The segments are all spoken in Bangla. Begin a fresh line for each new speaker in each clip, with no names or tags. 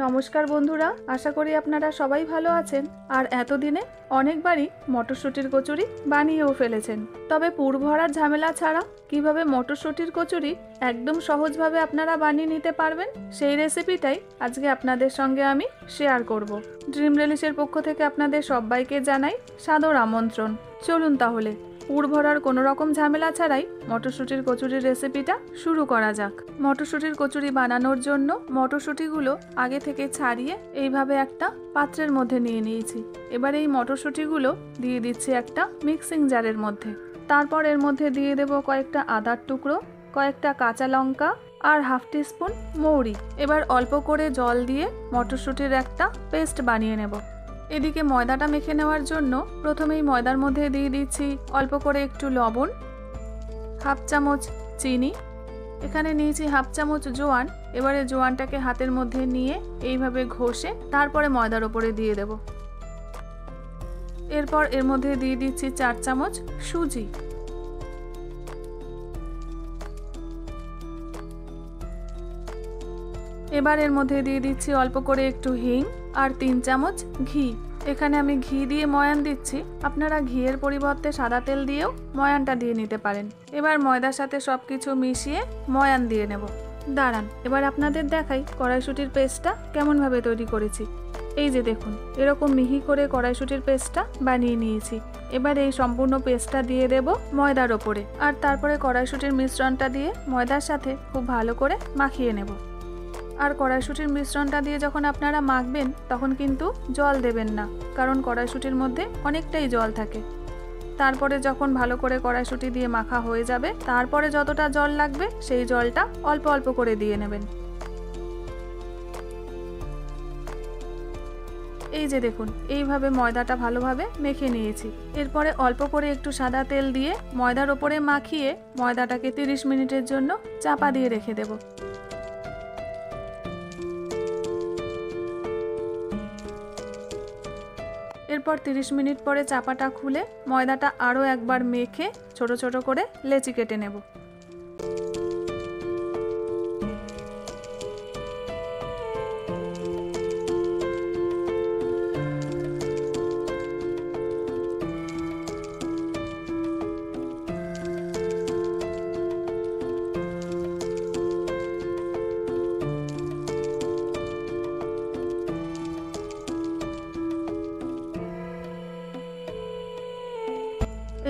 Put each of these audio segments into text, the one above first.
নমস্কার বন্ধুরা, আশা করি আপনারা সবাই ভালো আছেন। আর এতদিনে অনেকবারই মটরশুঁটির কচুরি বানিয়েও ফেলেছেন, তবে পুর ভরার ঝামেলা ছাড়া কিভাবে মটরশুঁটির কচুরি একদম সহজভাবে আপনারা বানিয়ে নিতে পারবেন সেই রেসিপিটাই আজকে আপনাদের সঙ্গে আমি শেয়ার করব। ড্রিম রেলিশের পক্ষ থেকে আপনাদের সবাইকে জানাই সাদর আমন্ত্রণ। চলুন তাহলে পুর ভরার কোনো রকম ঝামেলা ছাড়াই মটরশুঁটির কচুরির রেসিপিটা শুরু করা যাক। মটরশুঁটির কচুরি বানানোর জন্য মটরশুঁটিগুলো আগে থেকে ছাড়িয়ে এইভাবে একটা পাত্রের মধ্যে নিয়ে নিয়েছি। এবার এই মটরশুঁটিগুলো দিয়ে দিচ্ছি একটা মিক্সিং জারের মধ্যে। তারপর এর মধ্যে দিয়ে দেব কয়েকটা আদার টুকরো, কয়েকটা কাঁচা লঙ্কা আর হাফ টিস্পুন মৌরি। এবার অল্প করে জল দিয়ে মটরশুঁটির একটা পেস্ট বানিয়ে নেব। এদিকে ময়দাটা মেখে নেওয়ার জন্য প্রথমেই ময়দার মধ্যে দিয়ে দিচ্ছি অল্প করে একটু লবণ, হাফ চামচ চিনি, এখানে নিয়েছি হাফ চামচ জোয়ান। এবারে জোয়ানটাকে হাতের মধ্যে নিয়ে এইভাবে ঘষে তারপরে ময়দার ওপরে দিয়ে দেব। এরপর এর মধ্যে দিয়ে দিচ্ছি 4 চামচ সুজি। এবার এর মধ্যে দিয়ে দিচ্ছি অল্প করে একটু হিং আর 3 চামচ ঘি। এখানে আমি ঘি দিয়ে ময়ান দিচ্ছি, আপনারা ঘিয়ের পরিবর্তে সাদা তেল দিয়েও ময়ানটা দিয়ে নিতে পারেন। এবার ময়দার সাথে সবকিছু মিশিয়ে ময়ান দিয়ে নেব। দাঁড়ান, এবার আপনাদের দেখাই কড়াইশুঁটির পেস্টটা কেমনভাবে তৈরি করেছি। এই যে দেখুন, এরকম মিহি করে কড়াইশুঁটির পেস্টটা বানিয়ে নিয়েছি। এবার এই সম্পূর্ণ পেস্টটা দিয়ে দেব ময়দার ওপরে, আর তারপরে কড়াইশুঁটির মিশ্রণটা দিয়ে ময়দার সাথে খুব ভালো করে মাখিয়ে নেব। আর কড়াইশুঁটির মিশ্রণটা দিয়ে যখন আপনারা মাখবেন তখন কিন্তু জল দেবেন না, কারণ কড়াইশুঁটির মধ্যে অনেকটাই জল থাকে। তারপরে যখন ভালো করে কড়াইশুঁটি দিয়ে মাখা হয়ে যাবে, তারপরে যতটা জল লাগবে সেই জলটা অল্প অল্প করে দিয়ে নেবেন। এই যে দেখুন, এইভাবে ময়দাটা ভালোভাবে মেখে নিয়েছি। এরপরে অল্প করে একটু সাদা তেল দিয়ে ময়দার ওপরে মাখিয়ে ময়দাটাকে 30 মিনিটের জন্য চাপা দিয়ে রেখে দেব। এরপর 30 মিনিট পরে চাপাটা খুলে ময়দাটা আরও একবার মেখে ছোট ছোট করে লেচি কেটে নেব।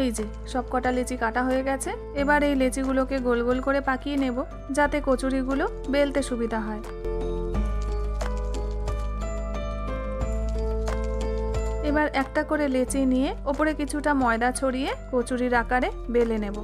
এই যে সব কটা লেচি কাটা হয়ে গেছে। এবার এই লেচিগুলোকে গোল গোল করে পাকিয়ে নেব, যাতে কচুরিগুলো বেলতে সুবিধা হয়। এবার একটা করে লেচি নিয়ে ওপরে কিছুটা ময়দা ছড়িয়ে কচুরির আকারে বেলে নেব।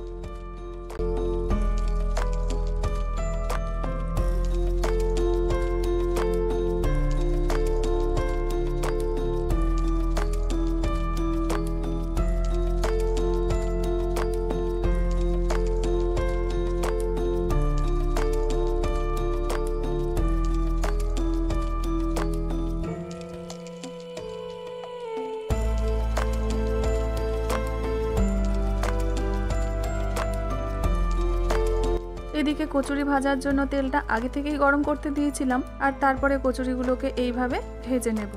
এদিকে কচুরি ভাজার জন্য তেলটা আগে থেকেই গরম করতে দিয়েছিলাম, আর তারপরে কচুরিগুলোকে এইভাবে ভেজে নেব।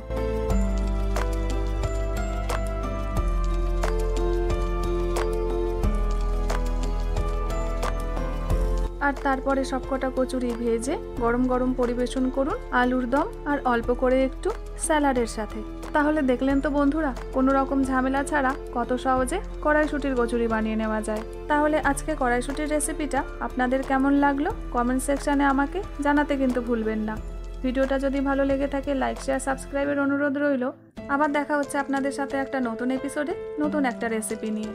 আর তারপরে সবকটা কচুরি ভেজে গরম গরম পরিবেশন করুন আলুর দম আর অল্প করে একটু স্যালাডের সাথে। তাহলে দেখলেন তো বন্ধুরা, কোনো রকম ঝামেলা ছাড়া কত সহজে কড়াইশুঁটির কচুরি বানিয়ে নেওয়া যায়। তাহলে আজকে কড়াইশুঁটির রেসিপিটা আপনাদের কেমন লাগলো কমেন্ট সেকশানে আমাকে জানাতে কিন্তু ভুলবেন না। ভিডিওটা যদি ভালো লেগে থাকে লাইক শেয়ার সাবস্ক্রাইবের অনুরোধ রইল। আবার দেখা হচ্ছে আপনাদের সাথে একটা নতুন এপিসোডে নতুন একটা রেসিপি নিয়ে।